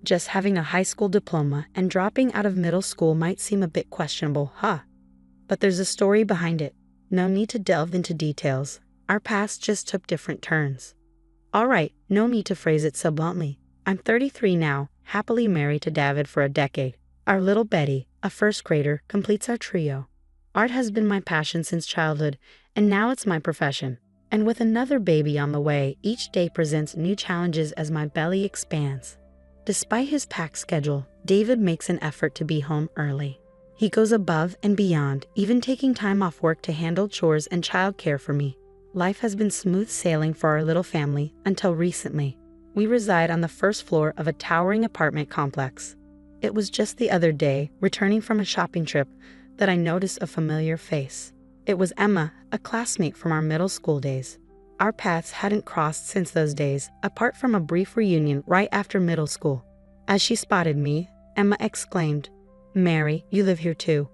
Just having a high school diploma and dropping out of middle school might seem a bit questionable, huh? But there's a story behind it. No need to delve into details. Our past just took different turns. Alright, no need to phrase it so bluntly. I'm 33 now, happily married to David for a decade. Our little Betty, a first grader, completes our trio. Art has been my passion since childhood, and now it's my profession. And with another baby on the way, each day presents new challenges as my belly expands. Despite his packed schedule, David makes an effort to be home early. He goes above and beyond, even taking time off work to handle chores and childcare for me. Life has been smooth sailing for our little family until recently. We reside on the first floor of a towering apartment complex. It was just the other day, returning from a shopping trip, that I noticed a familiar face. It was Emma, a classmate from our middle school days. Our paths hadn't crossed since those days, apart from a brief reunion right after middle school. As she spotted me, Emma exclaimed, "Mary, you live here too?"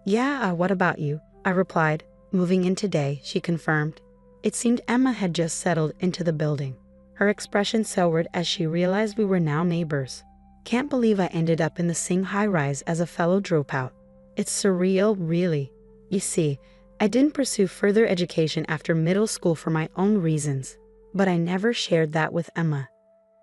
"Yeah, what about you?" I replied. "Moving in today," she confirmed. It seemed Emma had just settled into the building. Her expression soured as she realized we were now neighbors. Can't believe I ended up in the same high-rise as a fellow dropout. It's surreal, really. You see, I didn't pursue further education after middle school for my own reasons, but I never shared that with Emma.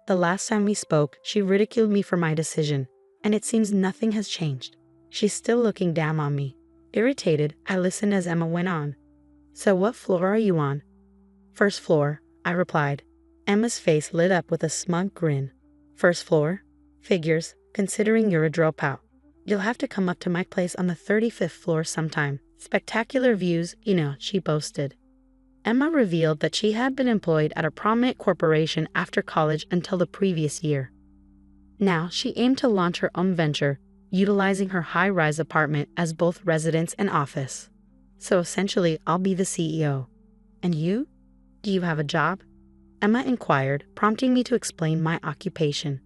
The last time we spoke, she ridiculed me for my decision, and it seems nothing has changed. She's still looking down on me. Irritated, I listened as Emma went on. "So what floor are you on?" "First floor," I replied. Emma's face lit up with a smug grin. "First floor? Figures, considering you're a dropout. You'll have to come up to my place on the 35th floor sometime. Spectacular views, you know," she boasted. Emma revealed that she had been employed at a prominent corporation after college until the previous year. Now she aimed to launch her own venture, utilizing her high-rise apartment as both residence and office. "So essentially, I'll be the CEO. And you? Do you have a job?" Emma inquired, prompting me to explain my occupation.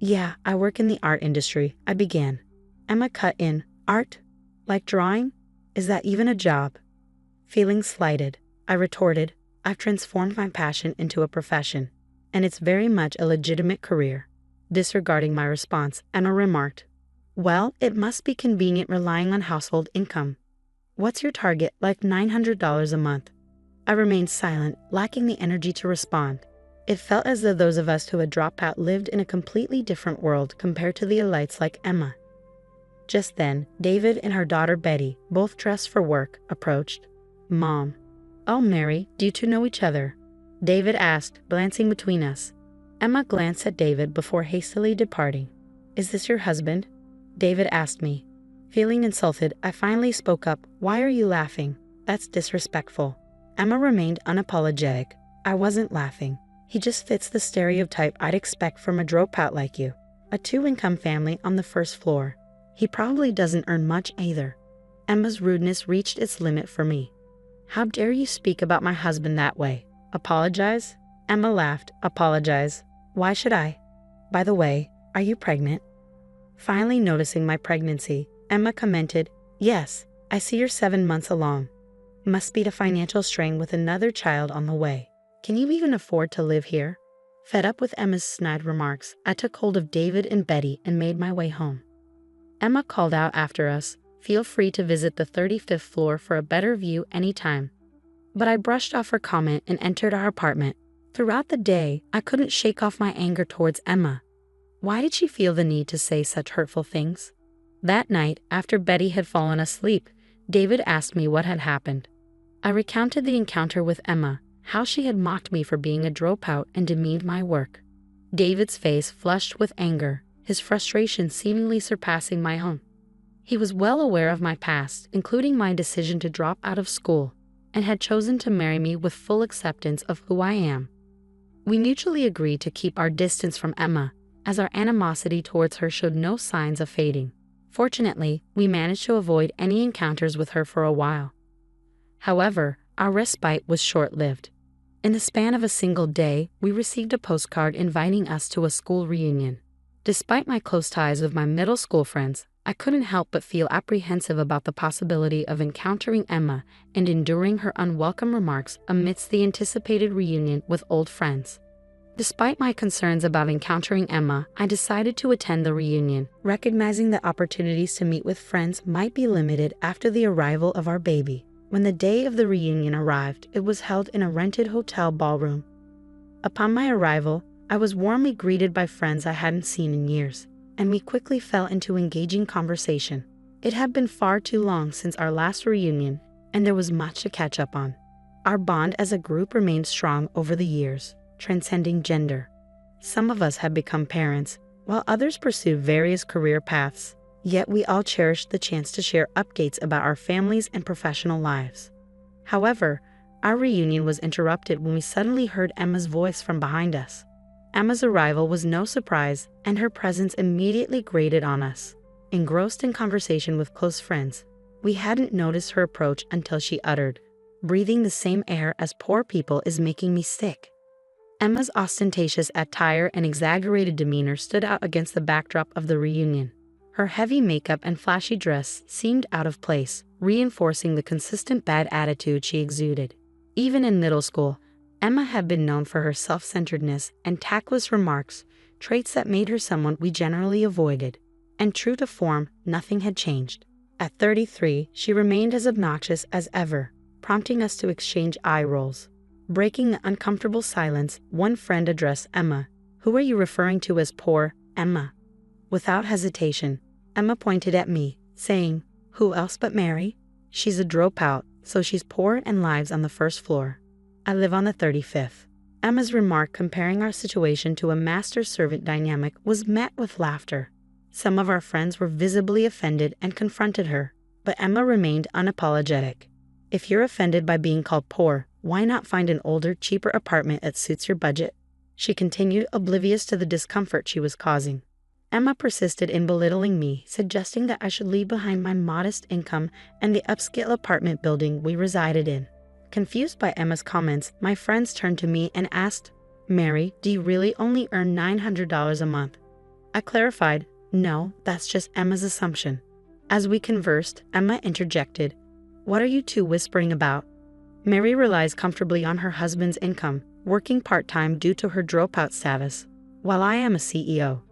"Yeah, I work in the art industry," I began. Emma cut in, "Art? Like drawing? Is that even a job?" Feeling slighted, I retorted, "I've transformed my passion into a profession, and it's very much a legitimate career." Disregarding my response, Emma remarked, "Well, it must be convenient relying on household income. What's your target, like $900 a month?" I remained silent, lacking the energy to respond. It felt as though those of us who had dropped out lived in a completely different world compared to the elites like Emma. Just then, David and her daughter Betty, both dressed for work, approached. "Mom." "Oh, Mary, do you two know each other?" David asked, glancing between us. Emma glanced at David before hastily departing. "Is this your husband?" David asked me. Feeling insulted, I finally spoke up. "Why are you laughing? That's disrespectful." Emma remained unapologetic. "I wasn't laughing. He just fits the stereotype I'd expect from a dropout like you. A two-income family on the first floor. He probably doesn't earn much either." Emma's rudeness reached its limit for me. "How dare you speak about my husband that way? Apologize?" Emma laughed. "Apologize? Why should I? By the way, are you pregnant?" Finally noticing my pregnancy, Emma commented, "Yes, I see you're 7 months along. Must be the financial strain with another child on the way. Can you even afford to live here?" Fed up with Emma's snide remarks, I took hold of David and Betty and made my way home. Emma called out after us, "Feel free to visit the 35th floor for a better view anytime." But I brushed off her comment and entered our apartment. Throughout the day, I couldn't shake off my anger towards Emma. Why did she feel the need to say such hurtful things? That night, after Betty had fallen asleep, David asked me what had happened. I recounted the encounter with Emma, how she had mocked me for being a dropout and demeaned my work. David's face flushed with anger, his frustration seemingly surpassing my own. He was well aware of my past, including my decision to drop out of school, and had chosen to marry me with full acceptance of who I am. We mutually agreed to keep our distance from Emma, as our animosity towards her showed no signs of fading. Fortunately, we managed to avoid any encounters with her for a while. However, our respite was short-lived. In the span of a single day, we received a postcard inviting us to a school reunion. Despite my close ties with my middle school friends, I couldn't help but feel apprehensive about the possibility of encountering Emma and enduring her unwelcome remarks amidst the anticipated reunion with old friends. Despite my concerns about encountering Emma, I decided to attend the reunion, recognizing that opportunities to meet with friends might be limited after the arrival of our baby. When the day of the reunion arrived, it was held in a rented hotel ballroom. Upon my arrival, I was warmly greeted by friends I hadn't seen in years, and we quickly fell into engaging conversation. It had been far too long since our last reunion, and there was much to catch up on. Our bond as a group remained strong over the years, transcending gender. Some of us had become parents, while others pursued various career paths, yet we all cherished the chance to share updates about our families and professional lives. However, our reunion was interrupted when we suddenly heard Emma's voice from behind us. Emma's arrival was no surprise, and her presence immediately grated on us. Engrossed in conversation with close friends, we hadn't noticed her approach until she uttered, "Breathing the same air as poor people is making me sick." Emma's ostentatious attire and exaggerated demeanor stood out against the backdrop of the reunion. Her heavy makeup and flashy dress seemed out of place, reinforcing the consistent bad attitude she exuded. Even in middle school, Emma had been known for her self-centeredness and tactless remarks, traits that made her someone we generally avoided. And true to form, nothing had changed. At 33, she remained as obnoxious as ever, prompting us to exchange eye rolls. Breaking the uncomfortable silence, one friend addressed Emma. "Who are you referring to as poor, Emma?" Without hesitation, Emma pointed at me, saying, "Who else but Mary? She's a dropout, so she's poor and lives on the first floor. I live on the 35th. Emma's remark comparing our situation to a master-servant dynamic was met with laughter. Some of our friends were visibly offended and confronted her, but Emma remained unapologetic. "If you're offended by being called poor, why not find an older, cheaper apartment that suits your budget?" she continued, oblivious to the discomfort she was causing. Emma persisted in belittling me, suggesting that I should leave behind my modest income and the upscale apartment building we resided in. Confused by Emma's comments, my friends turned to me and asked, "Mary, do you really only earn $900 a month?" I clarified, "No, that's just Emma's assumption." As we conversed, Emma interjected, "What are you two whispering about? Mary relies comfortably on her husband's income, working part-time due to her dropout status, while I am a CEO."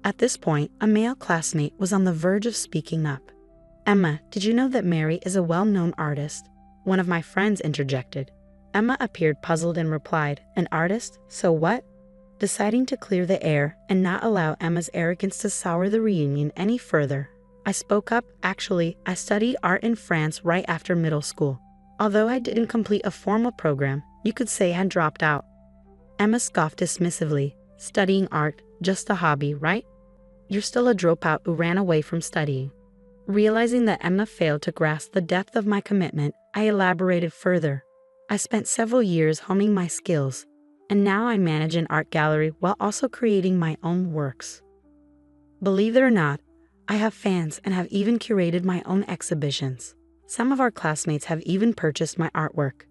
At this point, a male classmate was on the verge of speaking up. "Emma, did you know that Mary is a well-known artist?" One of my friends interjected. Emma appeared puzzled and replied, "An artist? So what?" Deciding to clear the air and not allow Emma's arrogance to sour the reunion any further, I spoke up. "Actually, I studied art in France right after middle school. Although I didn't complete a formal program, you could say I had dropped out." Emma scoffed dismissively. "Studying art, just a hobby, right? You're still a dropout who ran away from studying." Realizing that Emma failed to grasp the depth of my commitment, I elaborated further. "I spent several years honing my skills, and now I manage an art gallery while also creating my own works. Believe it or not, I have fans and have even curated my own exhibitions. Some of our classmates have even purchased my artwork."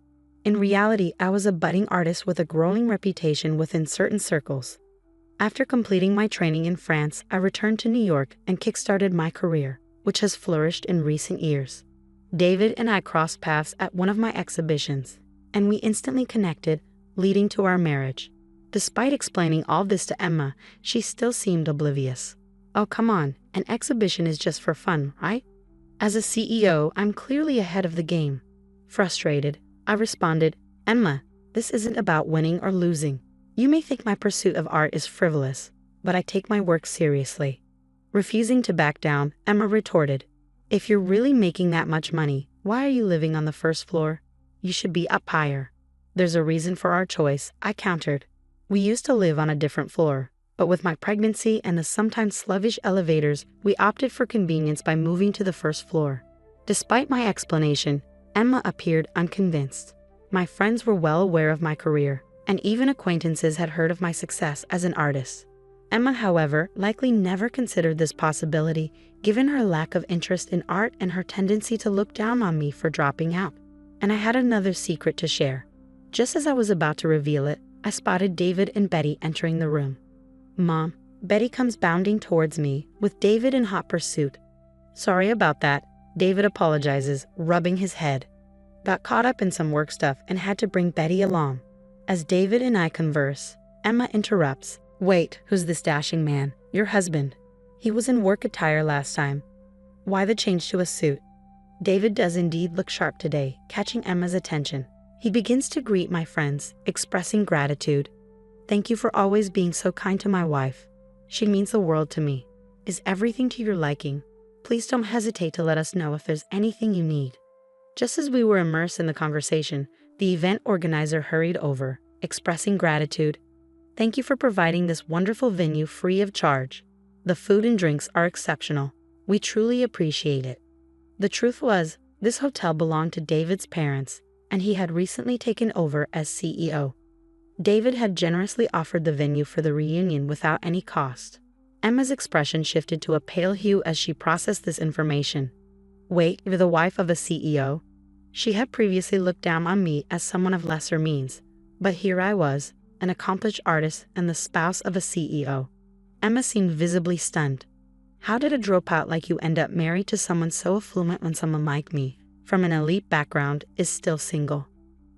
In reality, I was a budding artist with a growing reputation within certain circles. After completing my training in France, I returned to New York and kickstarted my career, which has flourished in recent years. David and I crossed paths at one of my exhibitions, and we instantly connected, leading to our marriage. Despite explaining all this to Emma, she still seemed oblivious. "Oh, come on, an exhibition is just for fun, right? As a CEO, I'm clearly ahead of the game." Frustrated, I responded, "Emma, this isn't about winning or losing. You may think my pursuit of art is frivolous, but I take my work seriously." Refusing to back down, Emma retorted, "If you're really making that much money, why are you living on the first floor? You should be up higher." "There's a reason for our choice," I countered. "We used to live on a different floor, but with my pregnancy and the sometimes sluggish elevators, we opted for convenience by moving to the first floor." Despite my explanation, Emma appeared unconvinced. My friends were well aware of my career, and even acquaintances had heard of my success as an artist. Emma, however, likely never considered this possibility, given her lack of interest in art and her tendency to look down on me for dropping out. And I had another secret to share. Just as I was about to reveal it, I spotted David and Betty entering the room. "Mom," Betty comes bounding towards me, with David in hot pursuit. "Sorry about that," David apologizes, rubbing his head. "Got caught up in some work stuff and had to bring Betty along." As David and I converse, Emma interrupts. Wait, who's this dashing man? Your husband. He was in work attire last time. Why the change to a suit? David does indeed look sharp today, catching Emma's attention. He begins to greet my friends, expressing gratitude. Thank you for always being so kind to my wife. She means the world to me. Is everything to your liking? Please don't hesitate to let us know if there's anything you need. Just as we were immersed in the conversation, the event organizer hurried over, expressing gratitude. Thank you for providing this wonderful venue free of charge. The food and drinks are exceptional. We truly appreciate it. The truth was, this hotel belonged to David's parents, and he had recently taken over as CEO. David had generously offered the venue for the reunion without any cost. Emma's expression shifted to a pale hue as she processed this information. Wait, you're the wife of a CEO? She had previously looked down on me as someone of lesser means, but here I was, an accomplished artist and the spouse of a CEO. Emma seemed visibly stunned. How did a dropout like you end up married to someone so affluent when someone like me, from an elite background, is still single?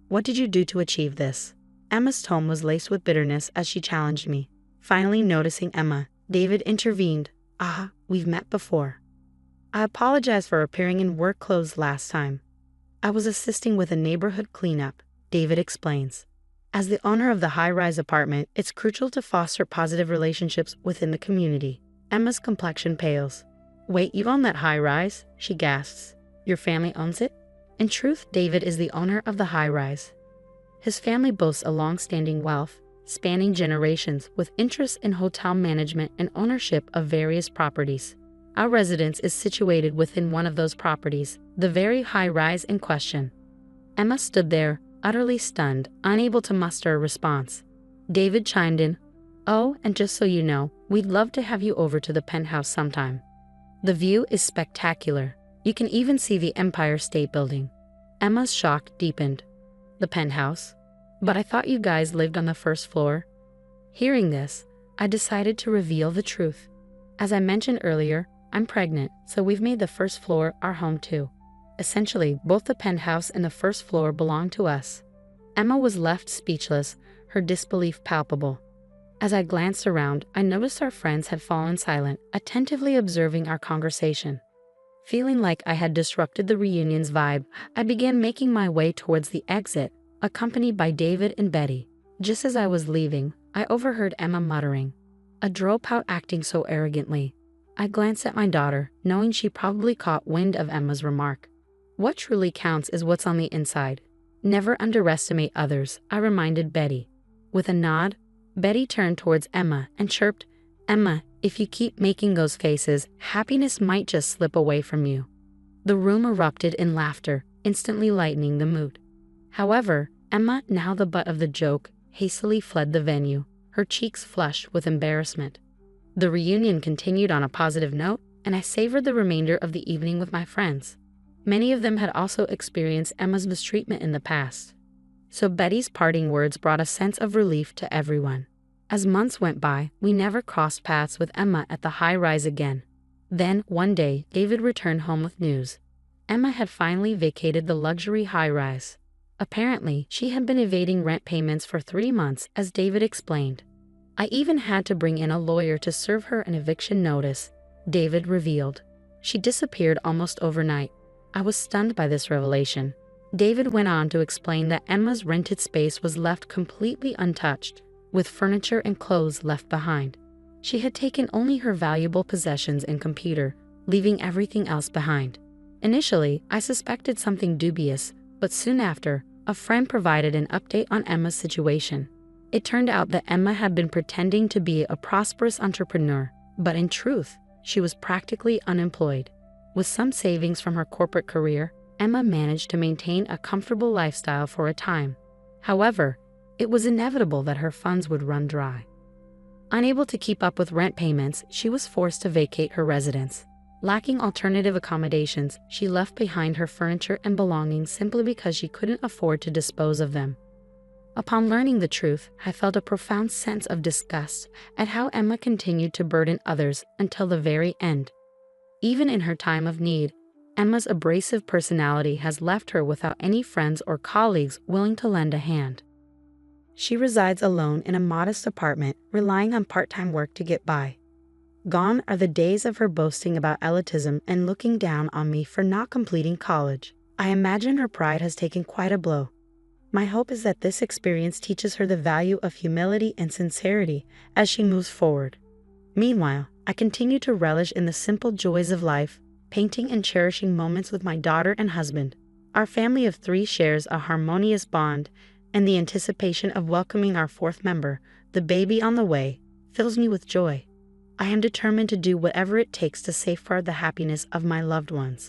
What did you do to achieve this? Emma's tone was laced with bitterness as she challenged me. Finally noticing Emma, David intervened. We've met before. I apologize for appearing in work clothes last time. I was assisting with a neighborhood cleanup, David explains. As the owner of the high-rise apartment, it's crucial to foster positive relationships within the community. Emma's complexion pales. Wait, you own that high-rise? She gasps. Your family owns it? In truth, David is the owner of the high-rise. His family boasts a long-standing wealth, spanning generations, with interests in hotel management and ownership of various properties. Our residence is situated within one of those properties, the very high-rise in question. Emma stood there, utterly stunned, unable to muster a response. David chimed in. Oh, and just so you know, we'd love to have you over to the penthouse sometime. The view is spectacular. You can even see the Empire State Building. Emma's shock deepened. The penthouse? But I thought you guys lived on the first floor. Hearing this, I decided to reveal the truth. As I mentioned earlier, I'm pregnant, so we've made the first floor our home too. Essentially, both the penthouse and the first floor belong to us. Emma was left speechless, her disbelief palpable. As I glanced around, I noticed our friends had fallen silent, attentively observing our conversation. Feeling like I had disrupted the reunion's vibe, I began making my way towards the exit, accompanied by David and Betty. Just as I was leaving, I overheard Emma muttering, "A dropout acting so arrogantly." I glanced at my daughter, knowing she probably caught wind of Emma's remark. What truly counts is what's on the inside. Never underestimate others, I reminded Betty. With a nod, Betty turned towards Emma and chirped, "Emma, if you keep making those faces, happiness might just slip away from you." The room erupted in laughter, instantly lightening the mood. However, Emma, now the butt of the joke, hastily fled the venue, her cheeks flushed with embarrassment. The reunion continued on a positive note, and I savored the remainder of the evening with my friends. Many of them had also experienced Emma's mistreatment in the past. So Betty's parting words brought a sense of relief to everyone. As months went by, we never crossed paths with Emma at the high-rise again. Then, one day, David returned home with news. Emma had finally vacated the luxury high-rise. Apparently, she had been evading rent payments for 3 months, as David explained. I even had to bring in a lawyer to serve her an eviction notice, David revealed. She disappeared almost overnight. I was stunned by this revelation. David went on to explain that Emma's rented space was left completely untouched, with furniture and clothes left behind. She had taken only her valuable possessions and computer, leaving everything else behind. Initially, I suspected something dubious, but soon after, a friend provided an update on Emma's situation. It turned out that Emma had been pretending to be a prosperous entrepreneur, but in truth, she was practically unemployed. With some savings from her corporate career, Emma managed to maintain a comfortable lifestyle for a time. However, it was inevitable that her funds would run dry. Unable to keep up with rent payments, she was forced to vacate her residence. Lacking alternative accommodations, she left behind her furniture and belongings simply because she couldn't afford to dispose of them. Upon learning the truth, I felt a profound sense of disgust at how Emma continued to burden others until the very end. Even in her time of need, Emma's abrasive personality has left her without any friends or colleagues willing to lend a hand. She resides alone in a modest apartment, relying on part-time work to get by. Gone are the days of her boasting about elitism and looking down on me for not completing college. I imagine her pride has taken quite a blow. My hope is that this experience teaches her the value of humility and sincerity as she moves forward. Meanwhile, I continue to relish in the simple joys of life, painting and cherishing moments with my daughter and husband. Our family of 3 shares a harmonious bond, and the anticipation of welcoming our 4th member, the baby on the way, fills me with joy. I am determined to do whatever it takes to safeguard the happiness of my loved ones.